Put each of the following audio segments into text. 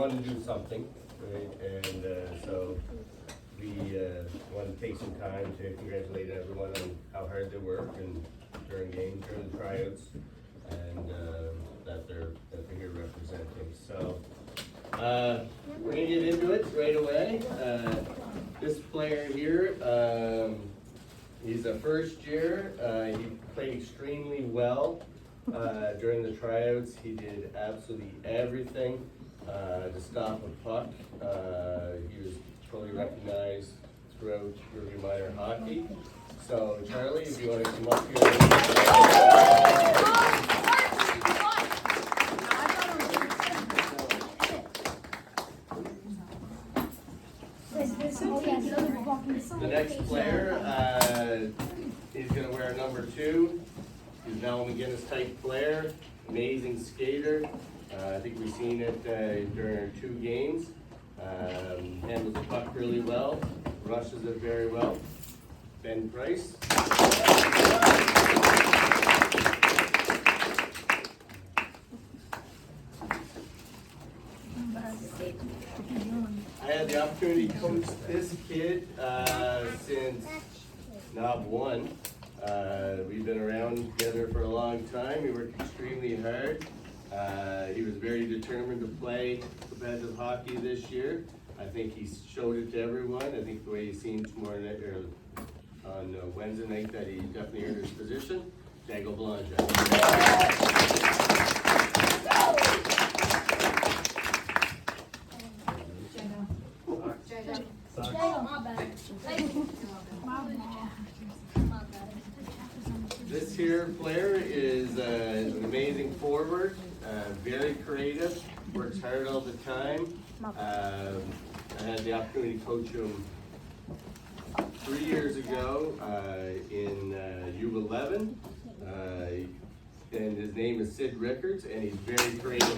wanted to do something, right? And so we wanted to take some time to congratulate everyone on how hard they work and during games, during the tryouts, and that they're here representing. So we're gonna get into it right away. This player here, he's a first year. He played extremely well during the tryouts. He did absolutely everything to stop a puck. He was totally recognized throughout Riverview Minor hockey. So Charlie, if you want to come up here. The next player, he's going to wear number 2. He's now a McGinnis type player, amazing skater. I think we've seen it during our 2 games. Handles the puck really well, rushes it very well. Ben Price. I had the opportunity to coach this kid since Knob 1. We've been around together for a long time. He worked extremely hard. He was very determined to play competitive hockey this year. I think he showed it to everyone. I think the way he's seen tomorrow night, or on Wednesday night, that he definitely earned his position. Jago Blanca. This here player is an amazing forward, very creative, works hard all the time. I had the opportunity to coach him 3 years ago in U13, and his name is Sid Rickards, and he's very creative.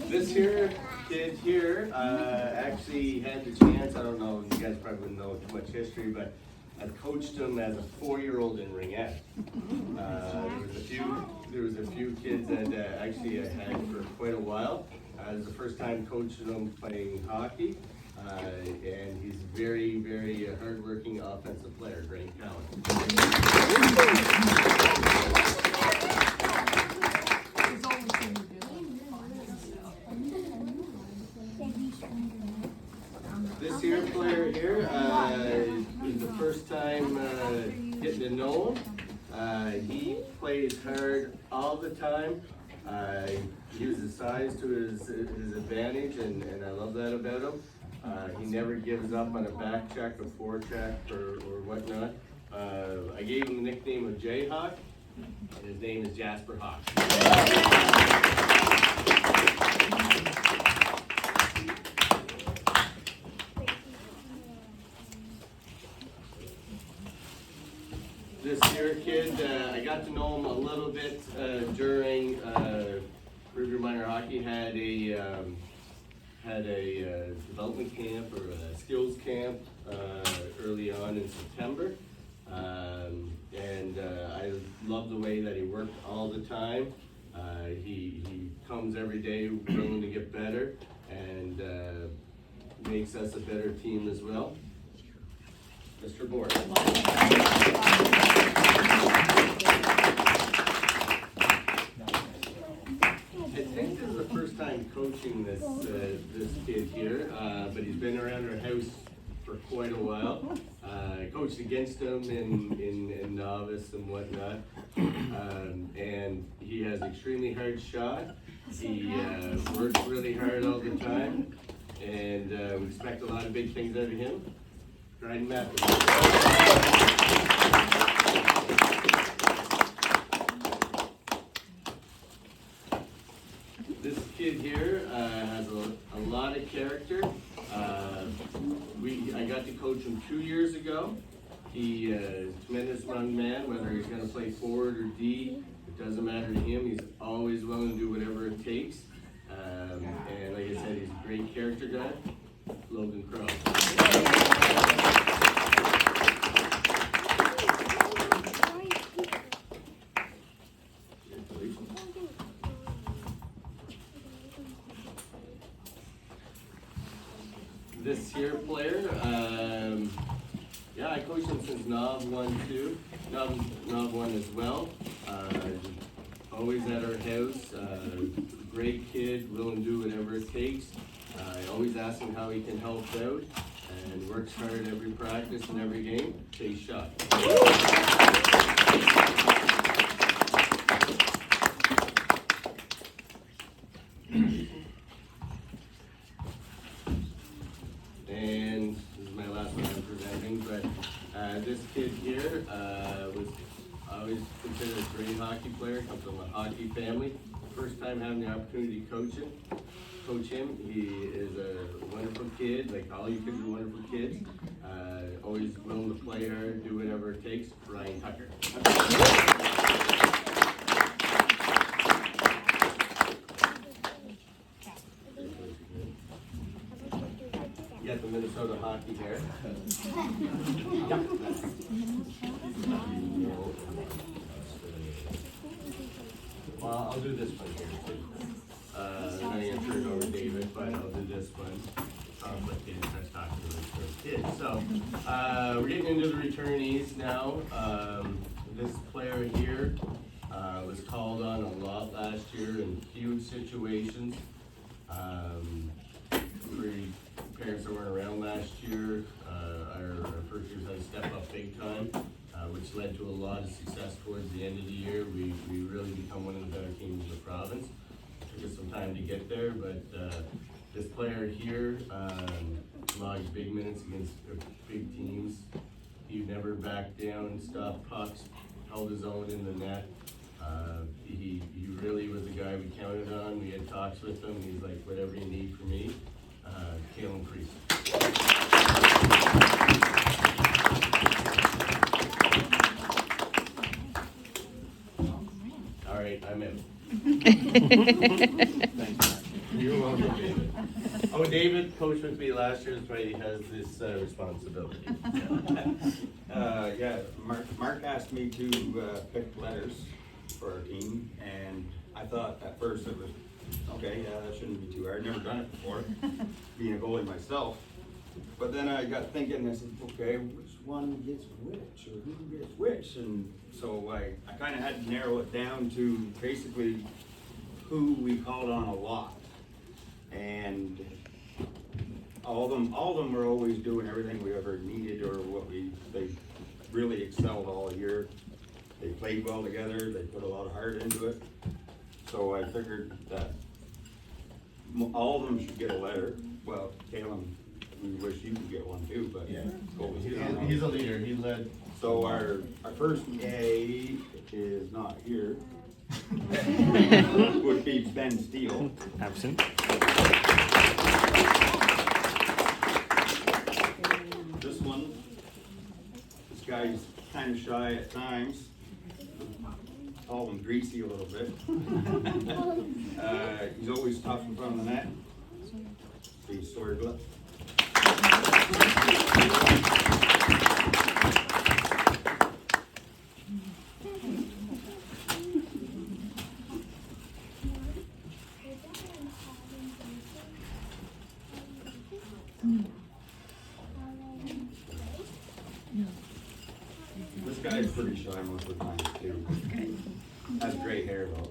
This here kid here actually had the chance, I don't know, you guys probably wouldn't know too much history, but I coached him as a 4-year-old in ringette. There was a few kids that actually I had for quite a while. It was the first time coaching him playing hockey, and he's very, very hardworking offensive player, great talent. This here player here is the first time getting to know him. He plays hard all the time. He uses size to his advantage, and I love that about him. He never gives up on a back check, a forecheck, or whatnot. I gave him the nickname of Jayhawk, and his name is Jasper Hawk. This here kid, I got to know him a little bit during Riverview Minor Hockey had a development camp or a skills camp early on in September, and I love the way that he worked all the time. He comes every day willing to get better, and makes us a better team as well. Mr. Board. I think this is the first time coaching this kid here, but he's been around our house for quite a while. I coached against him in novice and whatnot, and he has an extremely hard shot. He works really hard all the time, and we expect a lot of big things out of him. Dryden Matthews. This kid here has a lot of character. I got to coach him 2 years ago. He is a tremendous young man, whether he's going to play forward or D, it doesn't matter to him. He's always willing to do whatever it takes. And like I said, he's a great character guy. Logan Crow. This here player, yeah, I coached him since Knob 1 too, Knob 1 as well. Always at our house, great kid, willing to do whatever it takes. I always ask him how he can help out, and works hard every practice and every game. Chase shot. And this is my last one I'm presenting, but this kid here was always considered a great hockey player, comes from a hockey family. First time having the opportunity to coach him. He is a wonderful kid, like all you kids are wonderful kids. Always willing to play hard, do whatever it takes. Ryan Tucker. You got the Minnesota hockey hair. Well, I'll do this one here too. I'm going to turn it over to David, but I'll do this one. Conflict kids, that's talking to the kids. So, we're getting into the returnees now. This player here was called on a lot last year in huge situations. Parents that weren't around last year, our first years had to step up big time, which led to a lot of success towards the end of the year. We really become one of the better teams in the province. Took us some time to get there, but this player here logged big minutes against big teams. He never backed down, stopped pucks, held his own in the net. He really was a guy we counted on. We had talks with him. He's like, whatever you need from me. Kalen Priest. All right, I'm in. Thanks, Mark. You're welcome, David. Oh, David coached with me last year. That's why he has this responsibility. Yeah, Mark asked me to pick letters for our team, and I thought at first it was, okay, yeah, that shouldn't be too hard. Never done it before, being a goalie myself. But then I got thinking, I said, okay, which one gets which, or who gets which? And so I kind of had to narrow it down to basically who we called on a lot. And all of them were always doing everything we ever needed, or they really excelled all year. They played well together, they put a lot of heart into it. So I figured that all of them should get a letter. Well, Kalen, we wish you could get one too, but yeah, he's a leader. He led. So our first A is not here. Would be Ben Steele. Absent. This one, this guy's kind of shy at times. Call him greasy a little bit. He's always tough in front of the net. He's Swordla. This guy's pretty shy most of the time too. Has gray hair though.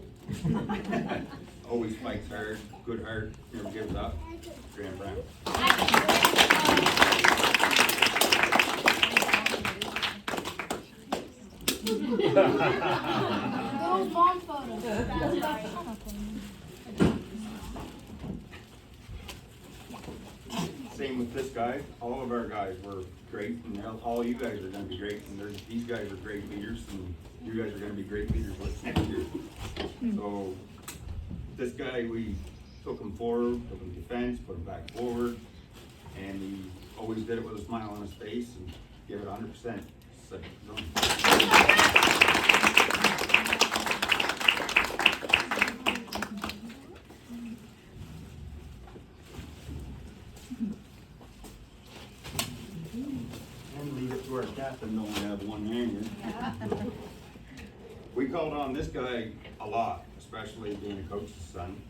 Always fights hard, good heart, never gives up. Graham Brown. Those mom photos. Same with this guy. All of our guys were great, and all you guys are going to be great. And these guys are great leaders, and you guys are going to be great leaders next year. So this guy, we took him forward, took him defense, put him back forward, and he always did it with a smile on his face and gave it 100%. So, to our captain to only have one hanger. We called on this guy a lot, especially being a coach's son.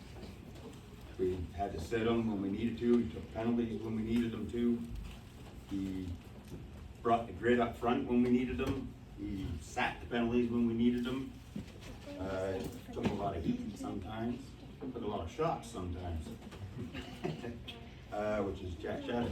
We had to sit him when we needed to, he took penalties when we needed him to. He brought the grit up front when we needed him. He sat the penalties when we needed him. Took a lot of heat sometimes, took a lot of shots sometimes. Which is Jack Shattuck.